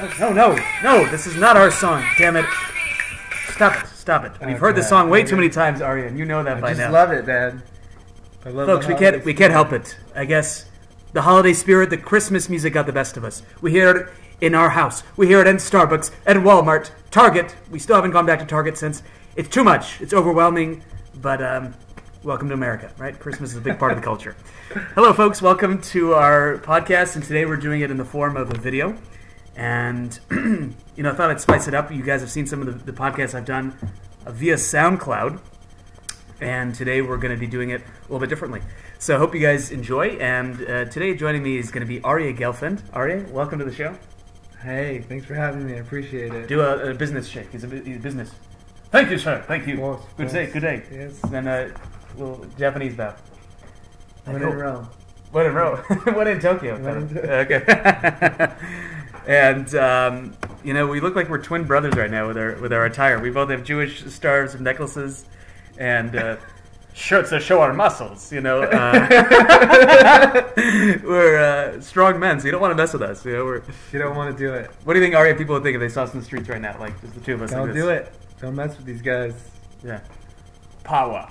No, this is not our song. Damn it. Stop it. We've heard the song way too many times, Aryeh, and you know that by now. I just love it, man. I love Folks, we can't help it. I guess the holiday spirit, the Christmas music got the best of us. We hear it in our house. We hear it in Starbucks, at Walmart, Target. We still haven't gone back to Target since. It's too much. It's overwhelming, but welcome to America, right? Christmas is a big part of the culture. Hello, folks. Welcome to our podcast, and today we're doing it in the form of a video. And, I thought I'd spice it up. You guys have seen some of the podcasts I've done via SoundCloud, and today we're going to be doing it a little bit differently. So I hope you guys enjoy, and today joining me is going to be Aryeh Gelfand. Aryeh, welcome to the show. Hey, thanks for having me. I appreciate it. Do a business shake. He's business. Thank you, sir. Thank you. Good day. Yes. Then a little Japanese bow. One in Rome. One in Rome. One in Tokyo. Okay. And we look like we're twin brothers right now with our attire. We both have Jewish stars and necklaces, and shirts that show our muscles. We're strong men, so you don't want to mess with us. You don't want to do it. What do you think, Aryeh, people would think if they saw us in the streets right now? Like just the two of us. Don't do it. Don't mess with these guys. Yeah. Power.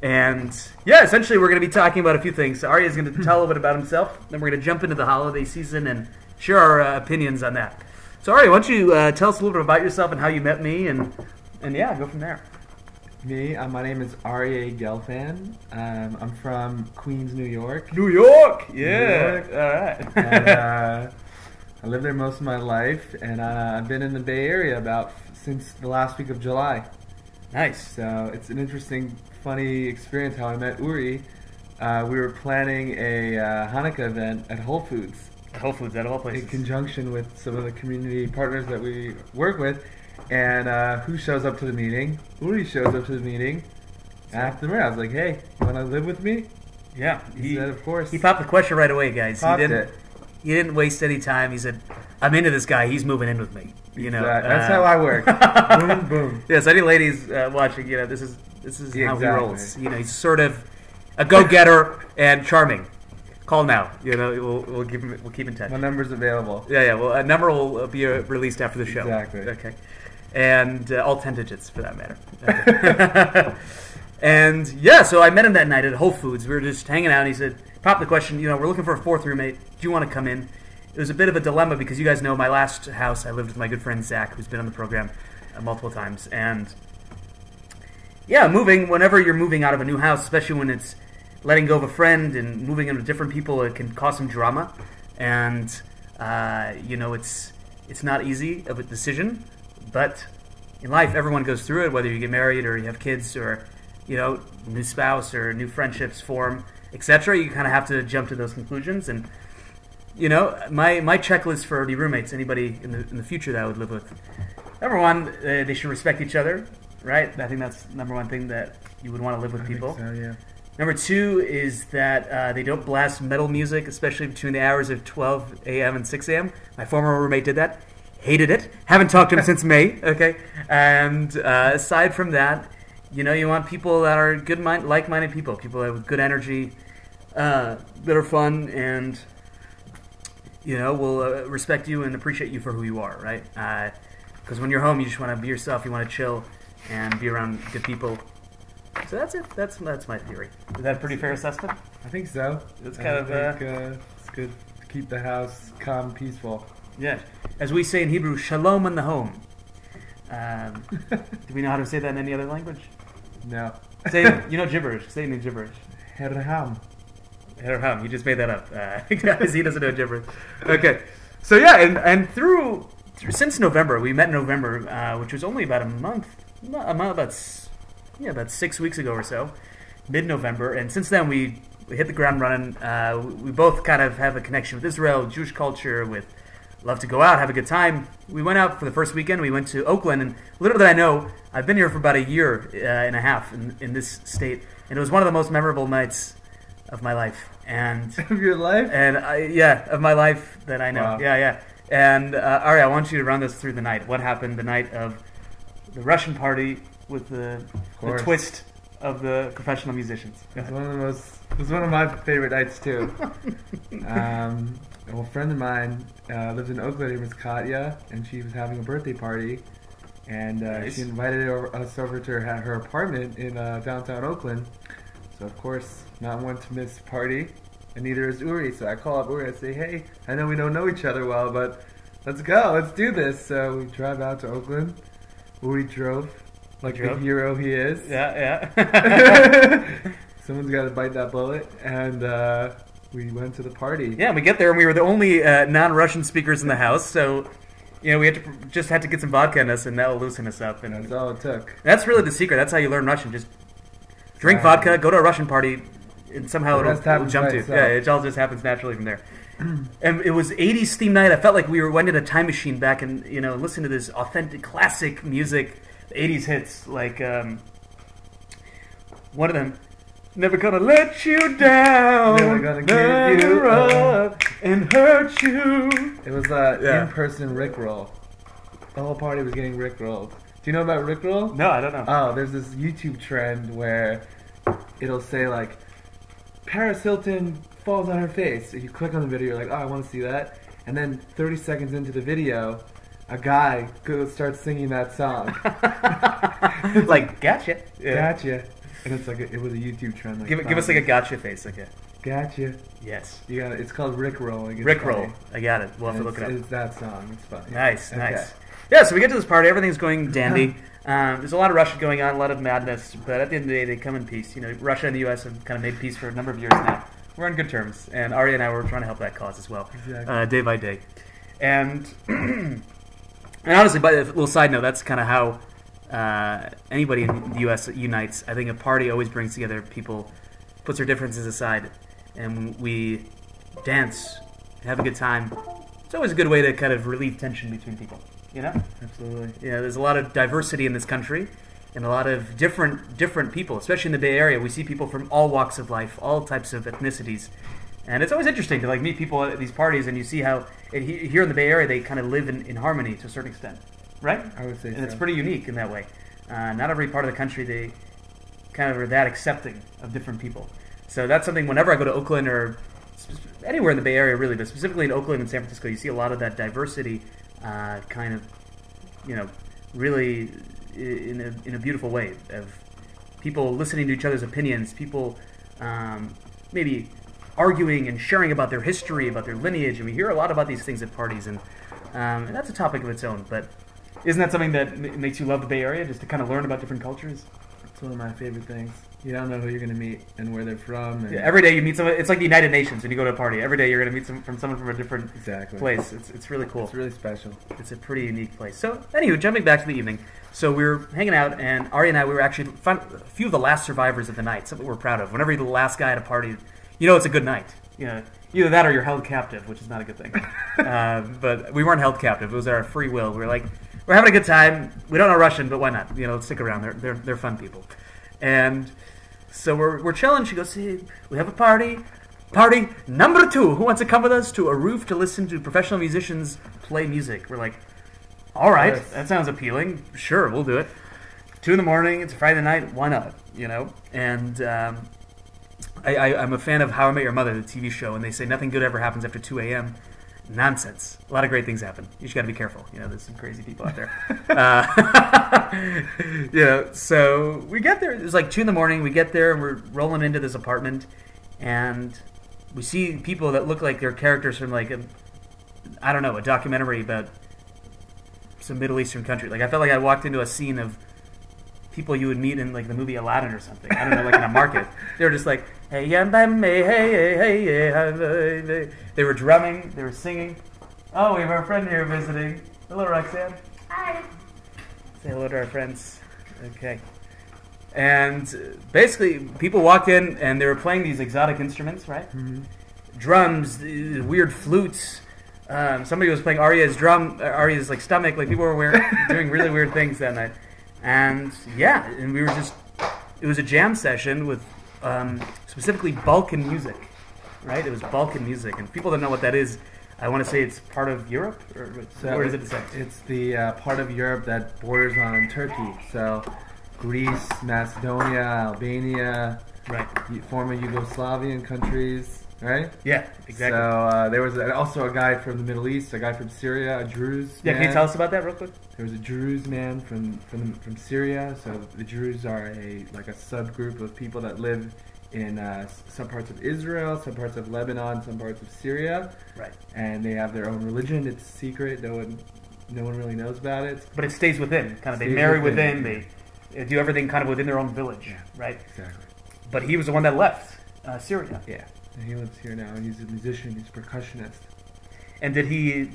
And essentially we're going to be talking about a few things. So Aryeh is going to tell a little bit about himself. Then we're going to jump into the holiday season and share our opinions on that. So Aryeh, why don't you tell us a little bit about yourself and how you met me, and go from there. Me, my name is Aryeh Gelfand. I'm from Queens, New York. New York, yeah. New York. All right. And, I lived there most of my life, and I've been in the Bay Area since the last week of July. Nice. So it's an interesting, funny experience how I met Uri. We were planning a Hanukkah event at Whole Foods. Whole Foods, at all places. In conjunction with some of the community partners that we work with. And who shows up to the meeting? Uri shows up to the meeting. After I was like, hey, you want to live with me? Yeah. He said, of course. He popped the question right away, guys. He didn't waste any time. He said, I'm into this guy. He's moving in with me. That's how I work. Boom, boom. Yes, any ladies watching, this is how he rolls. He's sort of a go-getter and charming. Call now. We'll keep in touch. My number's available. Yeah. Well, a number will be released after the show. Exactly. Okay. And all 10 digits, for that matter. Okay. And so I met him that night at Whole Foods. We were just hanging out, and he said, "Pop the question. We're looking for a fourth roommate. Do you want to come in?" It was a bit of a dilemma because you guys know my last house. I lived with my good friend Zach, who's been on the program multiple times. And whenever you're moving out of a new house, especially when it's letting go of a friend and moving in with different people, it can cause some drama. And it's not easy of a decision. But in life, everyone goes through it, whether you get married or you have kids or, new spouse or new friendships form, etc. You kind of have to jump to those conclusions. And, my checklist for the roommates, anybody in the future that I would live with, number one, they should respect each other, right? I think that's number one thing that you would want to live with people. I think so, yeah. Number two is that they don't blast metal music, especially between the hours of 12 a.m. and 6 a.m. My former roommate did that. Hated it. Haven't talked to him since May. Okay. And aside from that, you want people that are like-minded people with good energy, that are fun, and will respect you and appreciate you for who you are, right? Because when you're home, you just want to be yourself. You want to chill and be around good people. So that's it. That's my theory. Is that a pretty fair assessment? I think so. It's it's good to keep the house calm, peaceful. Yeah. As we say in Hebrew, shalom in the home. Do we know how to say that in any other language? No. Say gibberish. Say it in gibberish. Herham. You just made that up. Guys, he doesn't know gibberish. Okay. So and through since November, we met in November, which was only about a month, about 6 weeks ago or so, mid-November, and since then we hit the ground running. We both kind of have a connection with Israel, Jewish culture, love to go out, have a good time. We went out for the first weekend. We went to Oakland, and little did I know, I've been here for about a year and a half in this state, and it was one of the most memorable nights of my life. And of your life? And of my life that I know. Wow. Yeah. And Aryeh, I want you to run us through the night. What happened the night of the Russian party with the twist of the professional musicians? It was one of my favorite nights too. a friend of mine lives in Oakland. Her name is Katya, and she was having a birthday party, and Nice. she invited us over to her apartment in downtown Oakland. So of course, not one to miss the party, and neither is Uri. So I call up Uri and say, "Hey, I know we don't know each other well, but let's go, let's do this." So we drive out to Oakland. Uri drove like the hero he is. Yeah. Someone's got to bite that bullet, and we went to the party. Yeah, we get there and we were the only non-Russian speakers in the house, so we just had to get some vodka in us, and that'll loosen us up. And That's all it took. that's really the secret. That's how you learn Russian. Just drink vodka, go to a Russian party, and somehow The rest it'll happens jump by to you. itself. Yeah, it all just happens naturally from there. And it was 80s theme night. I felt like we went in a time machine back and listened to this authentic classic music, 80s hits, like one of them. Never gonna let you down. Never gonna give you up and hurt you. It was in-person Rickroll. The whole party was getting Rickrolled. Do you know about Rickroll? No, I don't know. Oh, there's this YouTube trend where it'll say like, Paris Hilton falls on her face. If you click on the video, you're like, oh, I want to see that. And then 30 seconds into the video, a guy starts singing that song. Like, gotcha. Yeah. Gotcha. And it's like it was a YouTube trend. Like Give us like a gotcha face, like a gotcha. yes. You got it. It's called Rickrolling. It's Rickroll. funny. I got it. We'll have to And look it up. It's that song. It's funny. Nice, Okay. nice. Yeah, so we get to this party. Everything's going dandy. There's a lot of Russia going on, a lot of madness. But at the end of the day, they come in peace. Russia and the U.S. have kind of made peace for a number of years now. We're on good terms, and Aryeh and I were trying to help that cause as well, Exactly. day by day. And and honestly, by a little side note, that's kind of how anybody in the U.S. unites. I think a party always brings together people, puts their differences aside, and we dance, have a good time. It's always a good way to kind of relieve tension between people, Absolutely. there's a lot of diversity in this country, and a lot of different people, especially in the Bay Area. We see people from all walks of life, all types of ethnicities, and it's always interesting to meet people at these parties, and you see how here in the Bay Area they kind of live in harmony to a certain extent, right? I would say And so. it's pretty unique in that way. Not every part of the country they kind of are that accepting of different people. So that's something. Whenever I go to Oakland or anywhere in the Bay Area, really, but specifically in Oakland and San Francisco, you see a lot of that diversity, kind of, really in a beautiful way of people listening to each other's opinions, people maybe arguing and sharing about their history, about their lineage, and we hear a lot about these things at parties, and that's a topic of its own. But isn't that something that makes you love the Bay Area, just to kind of learn about different cultures? It's one of my favorite things. You don't know who you're going to meet and where they're from. And Yeah, every day you meet someone. It's like the United Nations when you go to a party. Every day you're going to meet someone from a different Exactly. place. It's really cool. It's really special. It's a pretty unique place. So, anyway, jumping back to the evening. So we were hanging out, and Aryeh and I, we were actually a few of the last survivors of the night. Something we're proud of. Whenever you're the last guy at a party, it's a good night. Either that or you're held captive, which is not a good thing. But we weren't held captive. It was our free will. We were like, we're having a good time. We don't know Russian, but why not? Let's stick around. They're fun people. And so we're chilling. She goes, hey, we have a party. Party number 2. Who wants to come with us to a roof to listen to professional musicians play music? We're like, all right, Yes. that sounds appealing. Sure, we'll do it. 2 a.m, it's a Friday night. Why not? And I'm a fan of How I Met Your Mother, the TV show, and they say nothing good ever happens after 2 a.m. Nonsense. A lot of great things happen. You just got to be careful. There's some crazy people out there. So we get there. It's like 2 a.m. We get there, and we're rolling into this apartment, and we see people that look like they're characters from like a documentary about some Middle Eastern country. Like I felt like I walked into a scene of people you would meet in like the movie Aladdin or something. I don't know, like in a market. They were just like, hey, hey. They were drumming, they were singing. Oh, we have our friend here visiting. Hello, Roxanne. Hi. Say hello to our friends. Okay. And basically, people walked in and they were playing these exotic instruments, right? Mm-hmm. Drums, weird flutes. Somebody was playing Aryeh's like stomach. Like people were doing really weird things that night. And yeah, and it was a jam session with specifically Balkan music, right? It was Balkan music, and people don't know what that is. I want to say it's part of Europe, or where does it say? It's the part of Europe that borders on Turkey. So Greece, Macedonia, Albania, Right. former Yugoslavian countries. right? Yeah, exactly. So there was also a guy from the Middle East, a guy from Syria, a Druze man. Can you tell us about that real quick? There was a Druze man from Syria. So the Druze are a subgroup of people that live in some parts of Israel, some parts of Lebanon, some parts of Syria. Right. And they have their own religion. It's secret. No one really knows about it. But it stays within. They marry within. They do everything kind of within their own village. Yeah, right. Exactly. But he was the one that left Syria. Yeah. And he lives here now. He's a musician. He's a percussionist. And did he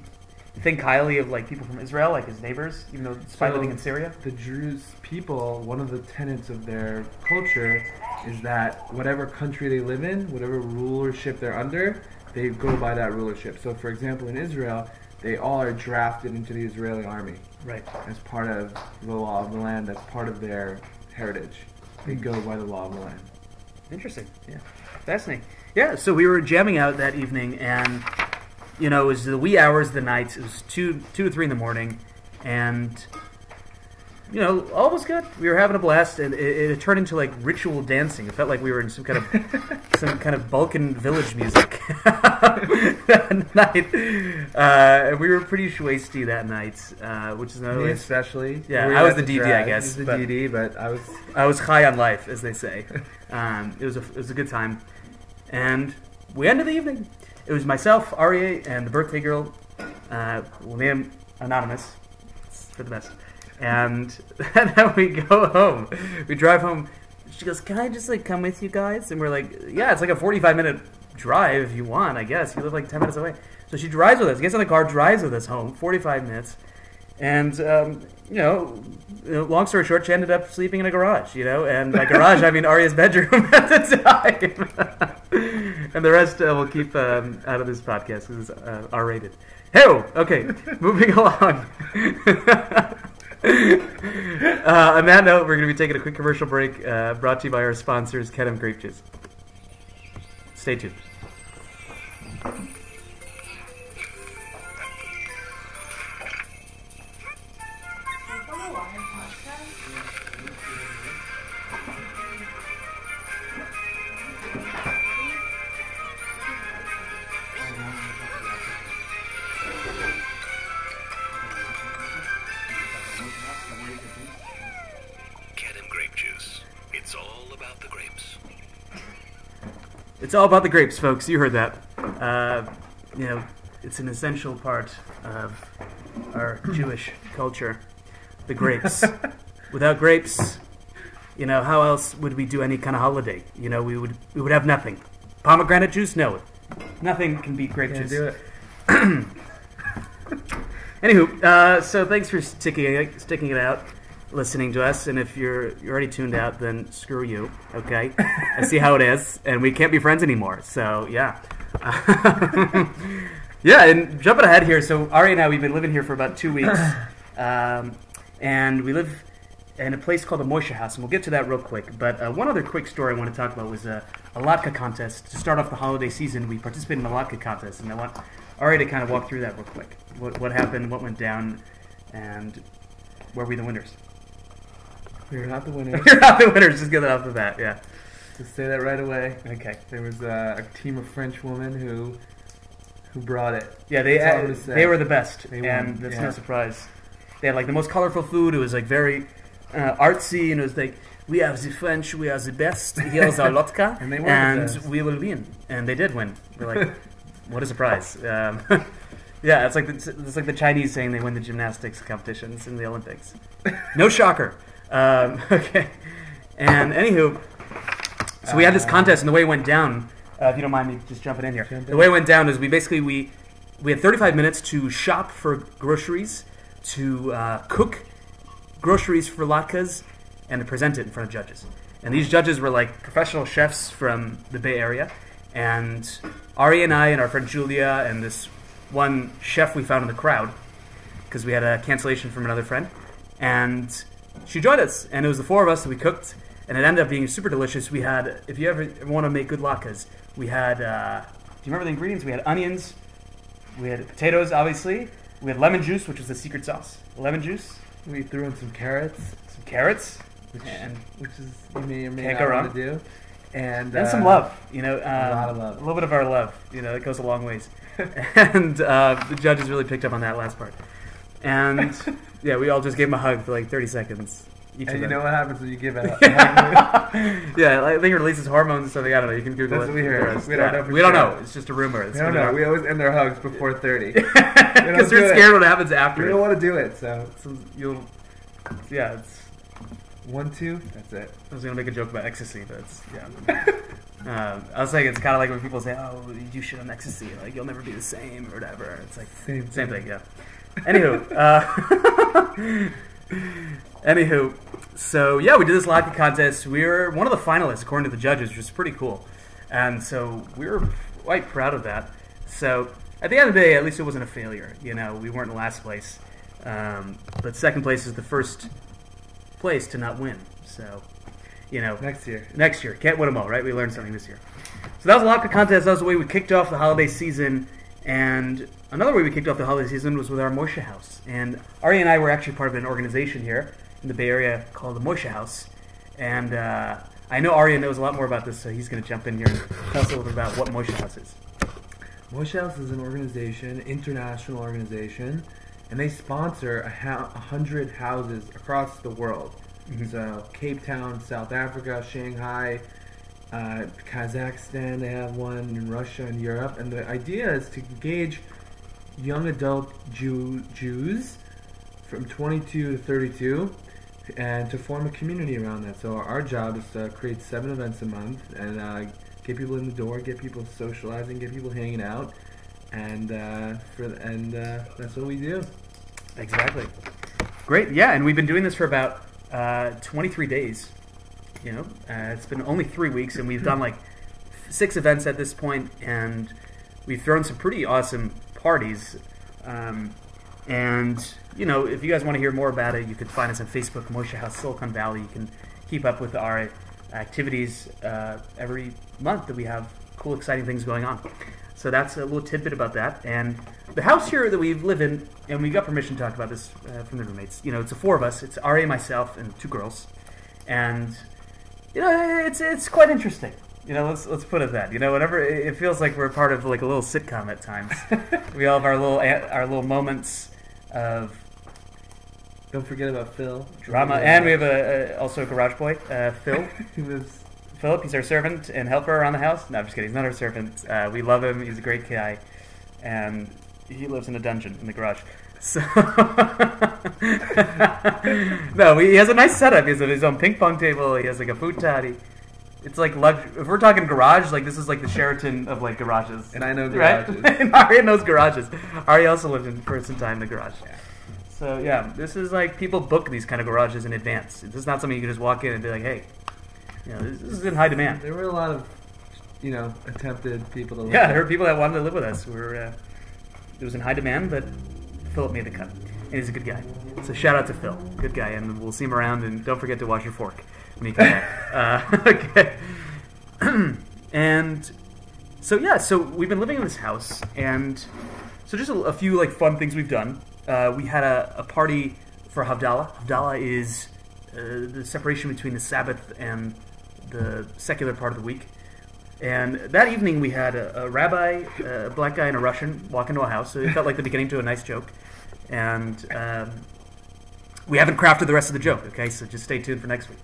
think highly of people from Israel, like his neighbors, even though despite living in Syria? The Druze people, one of the tenets of their culture is that whatever country they live in, whatever rulership they're under, they go by that rulership. So, for example, in Israel, they all are drafted into the Israeli army. Right. As part of the law of the land. That's part of their heritage. They go by the law of the land. Interesting. Yeah. Fascinating. Yeah, so we were jamming out that evening, and, it was the wee hours of the night. It was 2 to 3 in the morning, and, all was good. We were having a blast, and it turned into, ritual dancing. It felt like we were in some kind of Balkan village music that night. We were pretty shwasty that night, which is another Me especially. Yeah, I was the DD, I guess. He was the DD, but I was high on life, as they say. It was a good time. And we ended the evening. It was myself, Aryeh, and the birthday girl. We'll name anonymous. It's for the best. And then we go home. We drive home. She goes, "Can I just come with you guys?" And we're like, "Yeah, it's a 45-minute drive if you want, I guess. You live 10 minutes away." So she drives with us. Gets in the car, drives with us home. 45 minutes. And long story short, she ended up sleeping in a garage, and by garage, I mean Aryeh's bedroom at the time. And the rest we'll keep out of this podcast because it's R-rated. Hey, okay, moving along. On that note, we're going to be taking a quick commercial break brought to you by our sponsors, Kedem Grape Juice. Stay tuned. It's all about the grapes, folks. You heard that. It's an essential part of our Jewish culture. The grapes. Without grapes, how else would we do any kind of holiday? We would have nothing. Pomegranate juice? No. Nothing can beat grape juice. Do it. Anywho, so thanks for sticking it out, listening to us, and if you're already tuned out, then screw you, okay? I see how it is, and we can't be friends anymore, so yeah. Yeah, and jumping ahead here, so Aryeh and I, we've been living here for about 2 weeks, and we live in a place called the Moshe House, and we'll get to that real quick, but one other quick story I want to talk about was a latke contest. To start off the holiday season, we participated in a latke contest, and I want Aryeh to kind of walk through that real quick. What happened, what went down, and where were we the winners? We're not the winners. You're not the winners, just get that off the bat, yeah. Just say that right away. Okay. There was a team of French women who brought it. Yeah, they were the best, and that's no surprise. They had the most colorful food. It was very artsy, and it was we are the French, we are the best. Here's our latke, and they were and the best. We will win. And they did win. We're what a surprise. Yeah, it's like the Chinese saying they win the gymnastics competitions in the Olympics. No shocker. Okay. And anywho, so we had this contest, and the way it went down, if you don't mind me just jumping in here, the way it went down is we had 35 minutes to shop for groceries, to cook groceries for latkes, and to present it in front of judges. And these judges were professional chefs from the Bay Area, and Aryeh and I and our friend Julia and this one chef we found in the crowd, because we had a cancellation from another friend, and she joined us, and it was the four of us that we cooked, and it ended up being super delicious. We had, if you ever want to make good latkes, we had, do you remember the ingredients? We had onions, we had potatoes, obviously, we had lemon juice, which was the secret sauce. Lemon juice. We threw in some carrots. Some carrots. Which is, you may or may can't not go want wrong. to do. And some love, you know, a lot of love. a little bit of our love, you know, it goes a long ways. And the judges really picked up on that last part. And yeah, we all just gave him a hug for like 30 seconds. Each And of you them. know what happens when you give a hug? Yeah, I think it releases hormones or something. I don't know. You can Google That's it. what we heard. for us. We don't know for We don't sure. know. It's just a rumor. We don't know. We always end their hugs before 30. Because they're scared what happens after. We don't want to do it, so It's. 1, 2, that's it. I was gonna make a joke about ecstasy, but it's I was saying it's kind of like when people say, "Oh, you should on ecstasy, like you'll never be the same" or whatever. It's like Same thing. Yeah. Anywho, so yeah, we did this vodka contest. We were one of the finalists according to the judges, which was pretty cool, and so we were quite proud of that. So at the end of the day, at least it wasn't a failure. You know, we weren't in last place, but second place is the first place to not win. So, you know, Next year. Can't win them all, right? We learned something this year. So that was a vodka contest. That was the way we kicked off the holiday season. And another way we kicked off the holiday season was with our Moshe House. And Aryeh and I were actually part of an organization here in the Bay Area called the Moshe House. And I know Aryeh knows a lot more about this, so he's going to jump in here and tell us a little bit about what Moshe House is. Moshe House is an organization, international organization, and they sponsor 100 houses across the world. Mm-hmm. So Cape Town, South Africa, Shanghai, Kazakhstan, they have one in Russia and Europe. And the idea is to engage young adult Jews from 22 to 32 and to form a community around that. So our job is to create 7 events a month and get people in the door, get people socializing, get people hanging out. And that's what we do. Exactly. Great. Yeah, and we've been doing this for about 23 days. You know, it's been only 3 weeks, and we've done like 6 events at this point, and we've thrown some pretty awesome parties. And you know, if you guys want to hear more about it, you can find us on Facebook, Moshe House Silicon Valley. You can keep up with our activities every month that we have cool, exciting things going on. So that's a little tidbit about that. And the house here that we live in, and we got permission to talk about this from the roommates. You know, it's the 4 of us. It's Aryeh, myself, and 2 girls. And you know, it's quite interesting. You know, let's put it that. You know, whenever it feels like we're part of like a little sitcom at times. We all have our little moments of Don't forget about Phil. drama, and we have also a garage boy, Phil. He lives. Philip, he's our servant and helper around the house. No, I'm just kidding. He's not our servant. We love him. He's a great guy. And he lives in a dungeon in the garage. So no, he has a nice setup. He has his own ping pong table. He has like a futon. It's like if we're talking garage, like this is like the Sheraton of like garages. And I know garages. Right? And Aryeh knows garages. Aryeh also lived for some time in the garage. Yeah. So yeah, this is like people book these kind of garages in advance. This is not something you can just walk in and be like, hey. You know, this is in high demand. There were a lot of, attempted people to live Yeah, there. there were people that wanted to live with us. It was in high demand, but Philip made the cut. And he's a good guy. So shout out to Phil. Good guy. And we'll see him around. And don't forget to wash your fork when you come back. Okay. And so, yeah. So we've been living in this house. And so just a few like fun things we've done. We had a party for Havdalah. Havdalah is the separation between the Sabbath and the secular part of the week. And that evening we had a rabbi, a black guy, and a Russian walk into a house. So it felt like the beginning to a nice joke. And we haven't crafted the rest of the joke, okay? So just stay tuned for next week.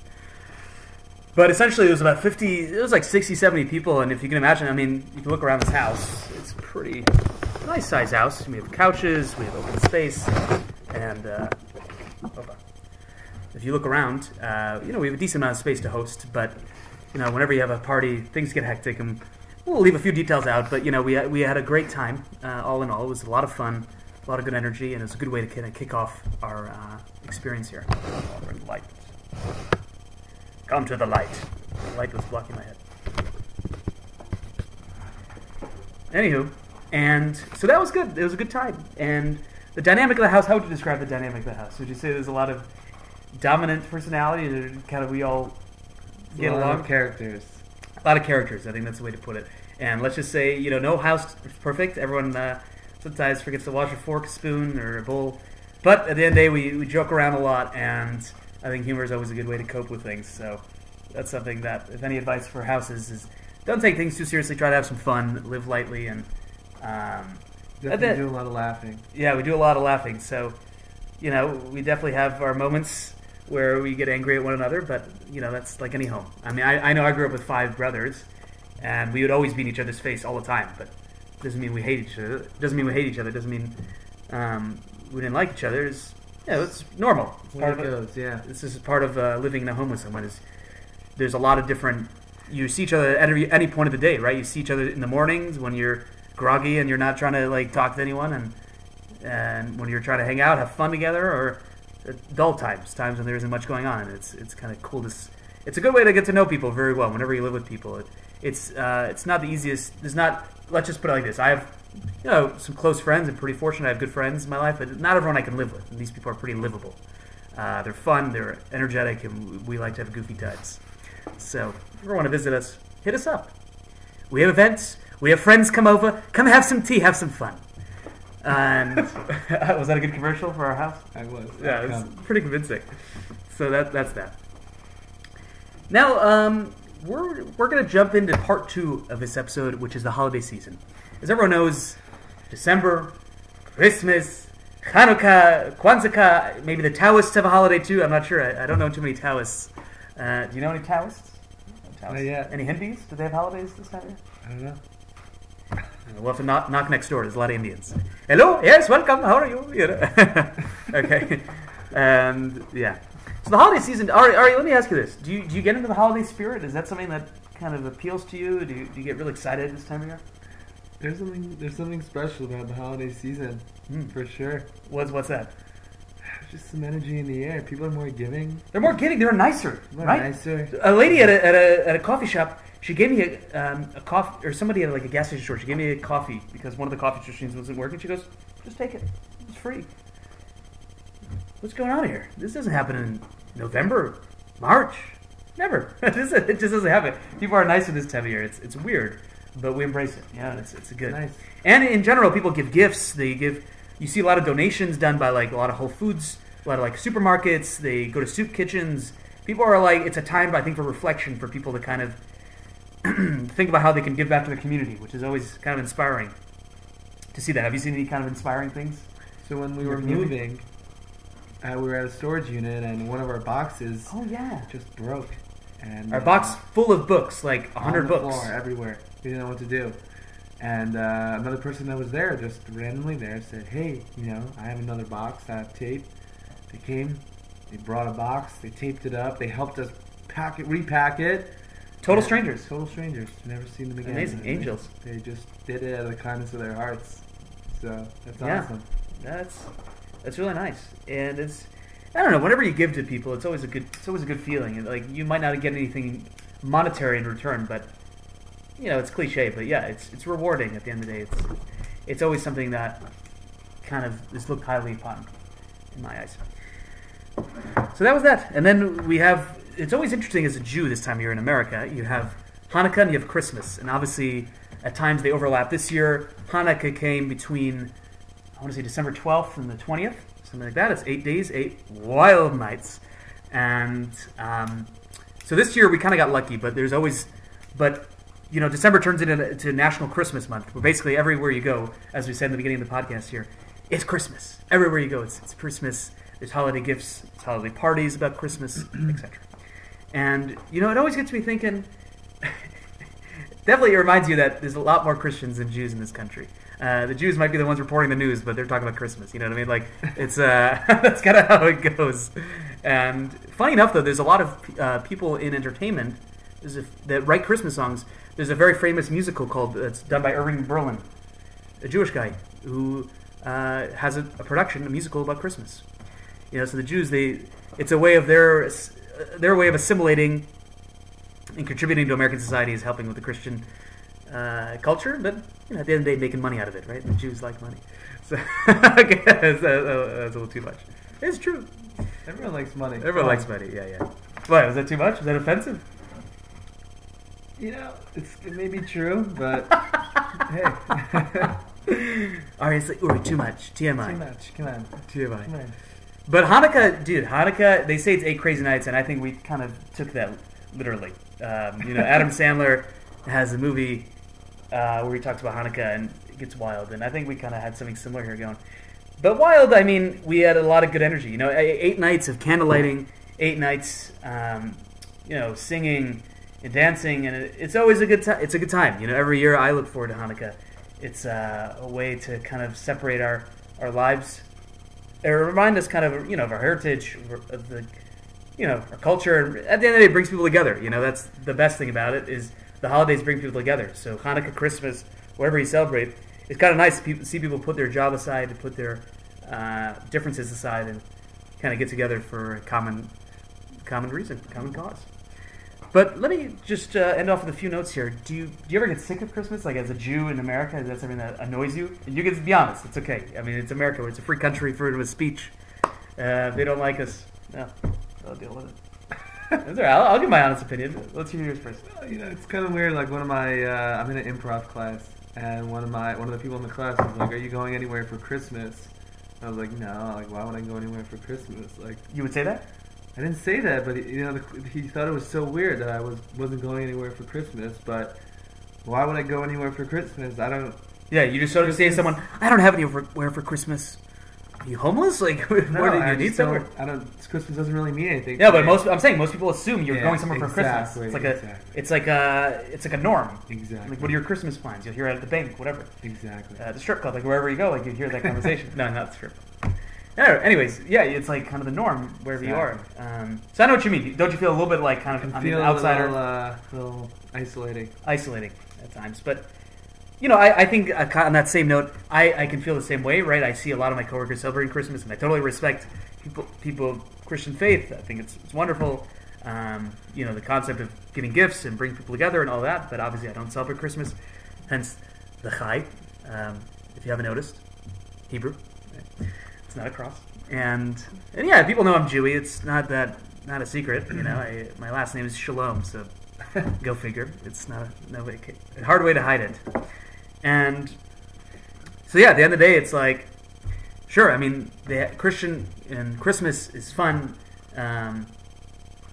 But essentially it was about 50, it was like 60, 70 people. And if you can imagine, I mean, you can look around this house. It's a pretty nice size house. We have couches, we have open space. And hold on. If you look around, we have a decent amount of space to host, but whenever you have a party, things get hectic, and we'll leave a few details out. But we had a great time. All in all, it was a lot of fun, a lot of good energy, and it was a good way to kind of kick off our experience here. I'll bring the light. Come to the light. The light was blocking my head. Anywho, and so that was good. It was a good time, and the dynamic of the house. How would you describe the dynamic of the house? Would you say there's a lot of dominant personality, and kind of we all get along? A lot of characters. A lot of characters. I think that's the way to put it. And let's just say, no house is perfect. Everyone sometimes forgets to wash a fork, spoon, or a bowl. But at the end of the day, we joke around a lot, and I think humor is always a good way to cope with things. So That's something that, if any advice for houses is, don't take things too seriously. Try to have some fun, live lightly, and definitely do a lot of laughing. Yeah, we do a lot of laughing. So, we definitely have our moments where we get angry at one another, but that's like any home. I mean, I know I grew up with 5 brothers, and we would always be in each other's face all the time. But it doesn't mean we hate each other. It doesn't mean we hate each other. It doesn't mean we didn't like each other. It's normal. It's part of it goes. Yeah, this is part of living in a home with someone. There's a lot of different. You see each other at any point of the day, right? You see each other in the mornings when you're groggy and you're not trying to talk to anyone, and when you're trying to hang out, have fun together, or dull times when there isn't much going on. It's kind of cool. It's a good way to get to know people very well. Whenever you live with people, it's not the easiest. There's not. Let's just put it like this. I have some close friends. I'm pretty fortunate. I have good friends in my life, but not everyone I can live with. And these people are pretty livable. They're fun. They're energetic, and we like to have goofy times. So if you ever want to visit us, hit us up. We have events. We have friends come over. Come have some tea. Have some fun. And was that a good commercial for our house? I was. Yeah, it was pretty convincing. So that's that. Now, we're going to jump into part 2 of this episode, which is the holiday season. As everyone knows, December, Christmas, Hanukkah, Kwanzaa, maybe the Taoists have a holiday too. I'm not sure. I don't know too many Taoists. Do you know any Taoists? Yeah. Any Hindus? Do they have holidays this time of year? I don't know. We'll have to knock next door. There's a lot of Indians. Hello, yes, welcome. How are you? Okay, and yeah. So the holiday season. Ari, let me ask you this: Do you get into the holiday spirit? Is that something that kind of appeals to you? Do you get really excited this time of year? There's something special about the holiday season, for sure. What's that? Just some energy in the air. People are more giving. They're more giving. They're nicer, right? Nicer. A lady at a coffee shop. She gave me a coffee, or somebody at a gas station store. She gave me a coffee because one of the coffee machines wasn't working. She goes, "Just take it. It's free." What's going on here? This doesn't happen in November, March, never. It just doesn't happen. People are nicer this time of year. It's weird, but we embrace it. Yeah, it's a good. Nice. And in general, people give gifts. You see a lot of donations done by a lot of Whole Foods, a lot of supermarkets. They go to soup kitchens. People are it's a time, I think, for reflection for people to kind of think about how they can give back to the community, which is always kind of inspiring to see that. Have you seen any kind of inspiring things? So when we were moving, we were at a storage unit, and one of our boxes just broke. And our box full of books, 100 on the books. Floor, everywhere. We didn't know what to do. And another person that was there, just randomly there, said, "Hey, I have another box. I have tape." They came, they brought a box, they taped it up, they helped us repack it. Total strangers. Never seen them again. Amazing. And Angels. They just did it out of the kindness of their hearts. So that's awesome. That's really nice. And I don't know. Whenever you give to people, it's always a good feeling. And you might not get anything monetary in return, but it's cliche. But yeah, it's rewarding at the end of the day. It's always something that kind of is looked highly upon in my eyes. So that was that. And then we have. It's always interesting as a Jew this time of year in America. You have Hanukkah and you have Christmas. And obviously, at times they overlap. This year, Hanukkah came between, I want to say December 12th and the 20th. Something like that. It's 8 days, 8 wild nights. And so this year we kind of got lucky. But there's always... But, December turns into National Christmas Month. Where basically everywhere you go, as we said in the beginning of the podcast here, it's Christmas. Everywhere you go, it's Christmas. There's holiday gifts. There's holiday parties about Christmas, etc. And, it always gets me thinking, definitely it reminds you that there's a lot more Christians than Jews in this country. The Jews might be the ones reporting the news, but they're talking about Christmas, you know what I mean? It's that's kind of how it goes. And funny enough, though, there's a lot of people in entertainment that write Christmas songs. There's a very famous musical that's done by Irving Berlin, a Jewish guy, who has a production, a musical about Christmas. So the Jews, it's a way of their way of assimilating and contributing to American society is helping with the Christian culture, but at the end of the day, making money out of it, right? The Jews like money, so I guess that's a little too much. It's true. Everyone likes money. Everyone likes money. Yeah. What, was that too much? Was that offensive? It may be true, but hey. All right, it's too much. TMI. Too much. Come on. TMI. Come on. But Hanukkah, they say it's 8 crazy nights, and I think we kind of took that. literally. Adam Sandler has a movie where he talks about Hanukkah, and it gets wild. And I think we kind of had something similar here going. But wild, I mean, we had a lot of good energy. 8 nights of candlelighting, 8 nights, singing and dancing, and it's always a good time. It's a good time. Every year I look forward to Hanukkah. It's a way to kind of separate our lives, or remind us kind of of our heritage, of the our culture. At the end of the day, it brings people together. That's the best thing about it, is the holidays bring people together. So Hanukkah, Christmas, whatever you celebrate, it's kind of nice to see people put their job aside, to put their differences aside, and kind of get together for a common reason, common cause. But let me just end off with a few notes here. Do you ever get sick of Christmas? Like, as a Jew in America, is that something that annoys you? And you can be honest. It's okay. I mean, it's America. Where it's a free country, freedom of speech. If they don't like us, no, I'll deal with it. That's all right. I'll give my honest opinion. Let's hear yours first. It's kind of weird. Like, one of my, I'm in an improv class, and one of the people in the class was like, "Are you going anywhere for Christmas?" I was like, "No. Like, why would I go anywhere for Christmas?" Like, you would say that? I didn't say that, but he thought it was so weird that I wasn't going anywhere for Christmas. But why would I go anywhere for Christmas? I don't. Yeah, you just sort of say to someone, "I don't have anywhere for Christmas." Are you homeless? Like, no, where do you need somewhere? Christmas doesn't really mean anything. Yeah, but I'm saying most people assume you're going somewhere for Christmas. It's like a norm. Exactly. Like, what are your Christmas plans? You'll hear it at the bank, whatever. Exactly. The strip club, like wherever you go, like you hear that conversation. No, not the strip club. Anyways, yeah, it's like kind of the norm wherever you are. So I know what you mean. Don't you feel a little bit like kind of on the outsider? A little isolating. Isolating at times, but. I think on that same note, I can feel the same way, right? I see a lot of my coworkers celebrating Christmas, and I totally respect people of Christian faith. I think it's wonderful, the concept of giving gifts and bringing people together and all that, but obviously I don't celebrate Christmas, hence the chai, if you haven't noticed, Hebrew. It's not a cross. And yeah, people know I'm Jewy. It's not a secret, my last name is Shalom, so go figure. It's not a hard way to hide it. And so yeah, at the end of the day, it's like, sure, I mean, the Christian and Christmas is fun,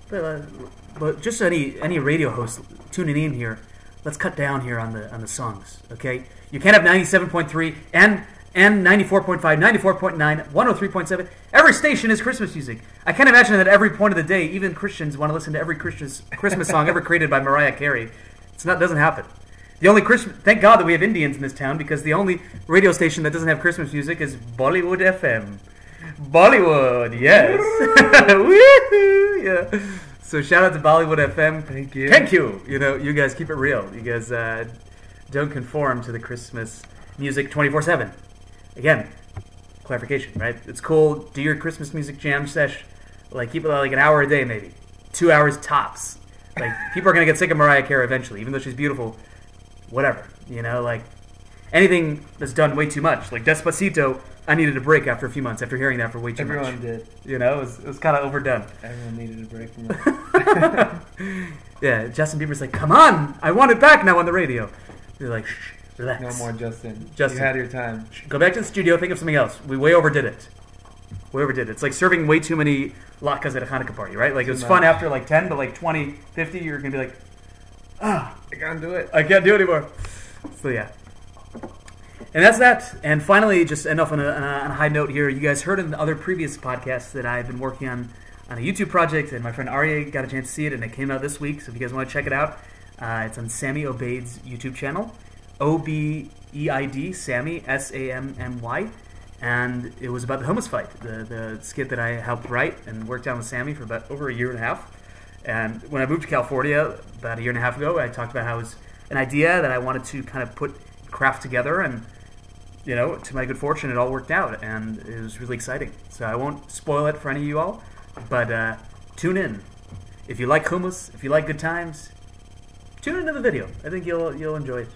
but just any radio host tuning in here, let's cut down here on the songs, okay? You can't have 97.3 and 94.5, 94.9, 103.7. Every station is Christmas music. I can't imagine that at every point of the day, even Christians want to listen to every Christmas song ever created by Mariah Carey. Doesn't happen. The only thank God that we have Indians in this town, because the only radio station that doesn't have Christmas music is Bollywood FM. Bollywood, yes. Woohoo! Yeah. So shout out to Bollywood FM. Thank you. Thank you. You guys keep it real. You guys don't conform to the Christmas music 24/7. Again, clarification, right? It's cool. Do your Christmas music jam sesh. Like, keep it like an hour a day, maybe 2 hours tops. Like, people are gonna get sick of Mariah Carey eventually, even though she's beautiful. Whatever, like anything that's done way too much. Like Despacito, I needed a break after a few months after hearing that for way too much. Everyone did. It was kind of overdone. Everyone needed a break from that. Yeah, Justin Bieber's like, "Come on, I want it back now on the radio." They're like, "Shh, relax." No more, Justin. Justin, you had your time. Go back to the studio. Think of something else. We way overdid it. It's like serving way too many latkes at a Hanukkah party, right? Like, it was fun after like 10, but like 20, 50, you're gonna be like, I can't do it. I can't do it anymore. So yeah. And that's that. And finally, just end off on a high note here. You guys heard in the other previous podcasts that I've been working on a YouTube project, and my friend Aryeh got a chance to see it, and it came out this week. So if you guys want to check it out, it's on Sammy Obeid's YouTube channel. Obeid, Sammy, Sammy. And it was about the hummus fight, the skit that I helped write and worked on with Sammy for about over a year and a half. And when I moved to California about a year and a half ago, I talked about how it was an idea that I wanted to kind of craft together, and to my good fortune, it all worked out, and it was really exciting. So I won't spoil it for any of you all, but tune in. If you like hummus, if you like good times, tune into the video. I think you'll enjoy it.